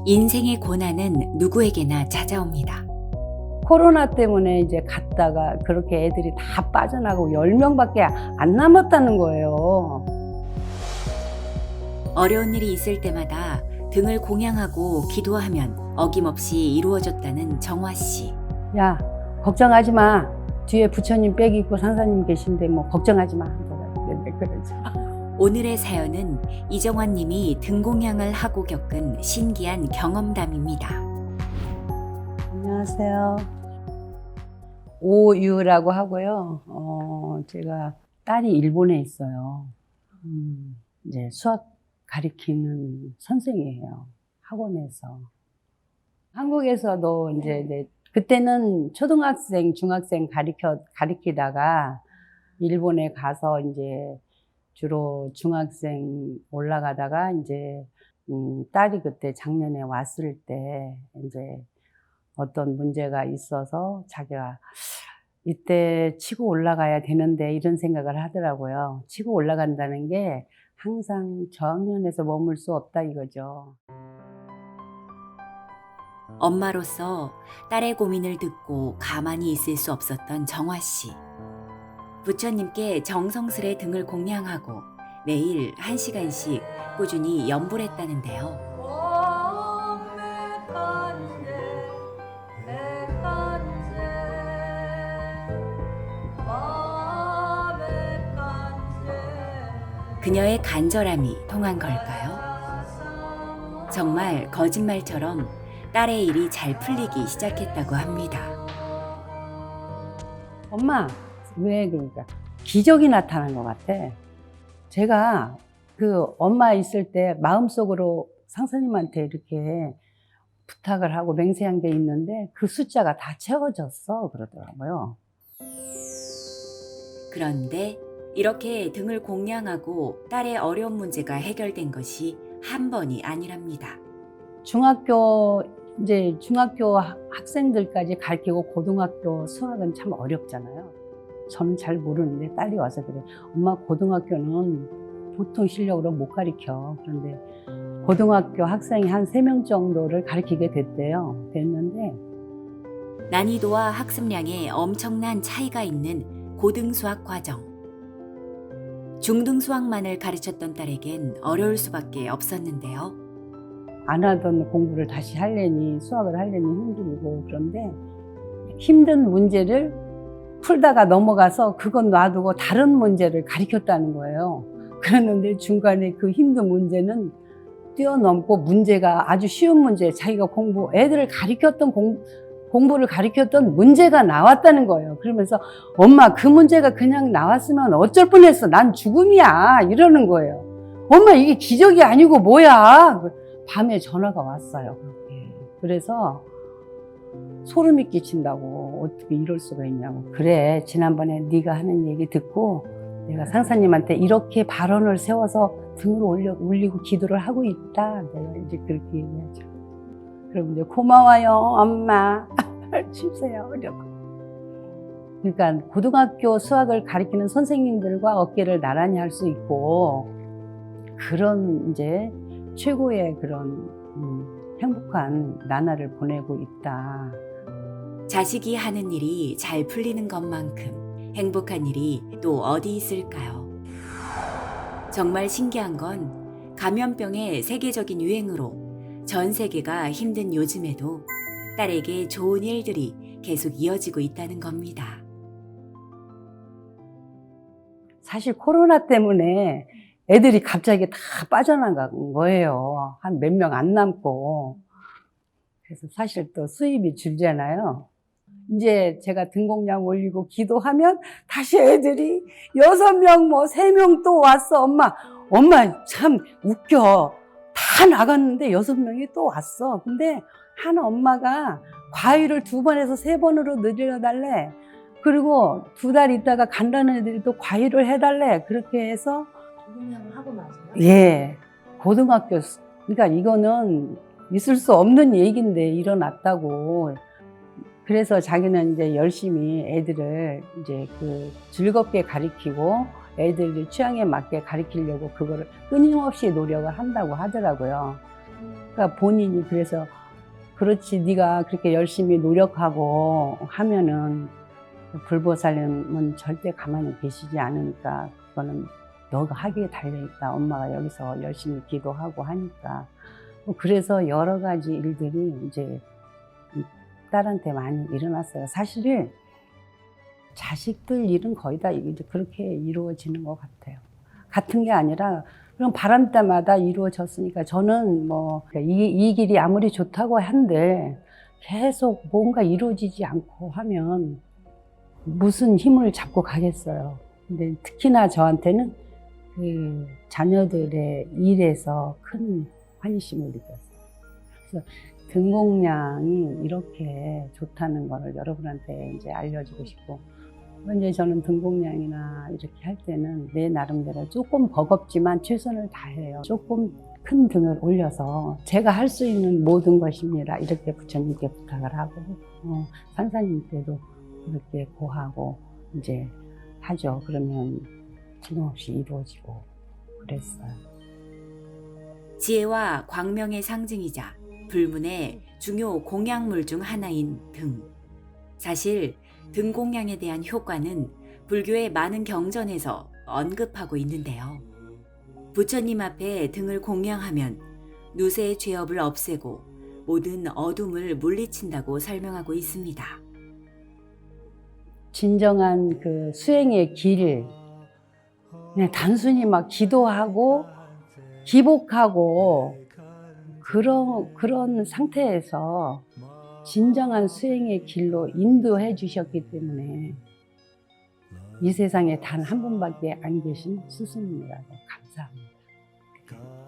인생의 고난은 누구에게나 찾아옵니다. 코로나 때문에 이제 갔다가 그렇게 애들이 다 빠져나가고 10명밖에 안 남았다는 거예요. 어려운 일이 있을 때마다 등을 공양하고 기도하면 어김없이 이루어졌다는 정화 씨. 야, 걱정하지 마. 뒤에 부처님 빽이 있고 상사님 계신데 뭐 걱정하지 마. 맨날 그러죠. 오늘의 사연은 이정환 님이 등공양을 하고 겪은 신기한 경험담입니다. 안녕하세요. 오유라고 하고요. 제가 딸이 일본에 있어요. 이제 수학 가르치는 선생이에요. 학원에서. 한국에서도 이제 그때는 초등학생, 중학생 가르치다가 일본에 가서 이제 주로 중학생 올라가다가 이제 딸이 그때 작년에 왔을 때 이제 어떤 문제가 있어서 자기가 이때 치고 올라가야 되는데 이런 생각을 하더라고요. 치고 올라간다는 게 항상 저학년에서 머물 수 없다 이거죠. 엄마로서 딸의 고민을 듣고 가만히 있을 수 없었던 정화 씨. 부처님께 정성스레 등을 공양하고 매일 1시간씩 꾸준히 염불했다는데요. 그녀의 간절함이 통한 걸까요? 정말 거짓말처럼 딸의 일이 잘 풀리기 시작했다고 합니다. 엄마, 왜 그러니까 기적이 나타난 것 같아. 제가 그 엄마 있을 때 마음속으로 상사님한테 이렇게 부탁을 하고 맹세한 게 있는데 그 숫자가 다 채워졌어 그러더라고요. 그런데 이렇게 등을 공양하고 딸의 어려운 문제가 해결된 것이 한 번이 아니랍니다. 중학교 학생들까지 가르치고 고등학교 수학은 참 어렵잖아요. 저는 잘 모르는데 딸이 와서 그래. 엄마 고등학교는 보통 실력으로 못 가르쳐. 그런데 고등학교 학생이 한 3명 정도를 가르치게 됐는데 난이도와 학습량에 엄청난 차이가 있는 고등수학 과정. 중등수학만을 가르쳤던 딸에겐 어려울 수밖에 없었는데요. 안 하던 공부를 다시 하려니 수학을 하려니 힘들고 그런데 힘든 문제를 풀다가 넘어가서 그건 놔두고 다른 문제를 가르쳤다는 거예요. 그랬는데 중간에 그 힘든 문제는 뛰어넘고 문제가 아주 쉬운 문제, 자기가 애들을 공부를 가르쳤던 문제가 나왔다는 거예요. 그러면서 엄마 그 문제가 그냥 나왔으면 어쩔 뻔했어. 난 죽음이야. 이러는 거예요. 엄마 이게 기적이 아니고 뭐야. 밤에 전화가 왔어요. 그렇게. 그래서 소름이 끼친다고 어떻게 이럴 수가 있냐고. 그래 지난번에 네가 하는 얘기 듣고 내가 상사님한테 이렇게 발언을 세워서 등을 올리고 기도를 하고 있다. 내가 이제 그렇게 얘기하죠. 그럼 이제 고마워요 엄마. 쉬세요. 그러니까 고등학교 수학을 가르치는 선생님들과 어깨를 나란히 할 수 있고 그런 이제 최고의 그런 행복한 나날을 보내고 있다. 자식이 하는 일이 잘 풀리는 것만큼 행복한 일이 또 어디 있을까요? 정말 신기한 건 감염병의 세계적인 유행으로 전 세계가 힘든 요즘에도 딸에게 좋은 일들이 계속 이어지고 있다는 겁니다. 사실 코로나 때문에 애들이 갑자기 다 빠져나간 거예요. 한 몇 명 안 남고. 그래서 사실 또 수입이 줄잖아요. 이제 제가 등공양 올리고 기도하면 다시 애들이 6명, 3명 또 왔어. 엄마 참 웃겨. 다 나갔는데 6명이 또 왔어. 근데 한 엄마가 과일을 2번에서 3번으로 늘려달래. 그리고 2달 있다가 간다는 애들이 또 과일을 해달래. 그렇게 해서 등공양을 하고 나서요? 예, 고등학교, 그러니까 이거는 있을 수 없는 얘기인데 일어났다고. 그래서 자기는 이제 열심히 애들을 이제 즐겁게 가르치고 애들 취향에 맞게 가르치려고 그거를 끊임없이 노력을 한다고 하더라고요. 그러니까 본인이 그래서 그렇지 네가 그렇게 열심히 노력하고 하면은 불보살님은 절대 가만히 계시지 않으니까 그거는 너가 하기에 달려있다. 엄마가 여기서 열심히 기도하고 하니까. 그래서 여러 가지 일들이 이제 딸한테 많이 일어났어요. 사실 자식들 일은 거의 다 이제 그렇게 이루어지는 것 같아요. 같은 게 아니라 그럼 바람 때마다 이루어졌으니까 저는 뭐 이 길이 아무리 좋다고 한들 계속 뭔가 이루어지지 않고 하면 무슨 힘을 잡고 가겠어요. 근데 특히나 저한테는 그 자녀들의 일에서 큰 환심을 느꼈어요. 그래서 등공량이 이렇게 좋다는 거를 여러분한테 이제 알려주고 싶고, 이제 저는 등공량이나 이렇게 할 때는 내 나름대로 조금 버겁지만 최선을 다해요. 조금 큰 등을 올려서 제가 할 수 있는 모든 것입니다. 이렇게 부처님께 부탁을 하고, 산사님께도 그렇게 고하고 이제 하죠. 그러면 틀림없이 이루어지고 그랬어요. 지혜와 광명의 상징이자 불문의 중요 공양물 중 하나인 등. 사실 등공양에 대한 효과는 불교의 많은 경전에서 언급하고 있는데요. 부처님 앞에 등을 공양하면 누세의 죄업을 없애고 모든 어둠을 물리친다고 설명하고 있습니다. 진정한 그 수행의 길, 그냥 단순히 막 기도하고 기복하고 그런 상태에서 진정한 수행의 길로 인도해 주셨기 때문에 이 세상에 단 한 분밖에 안 계신 스승입니다. 감사합니다.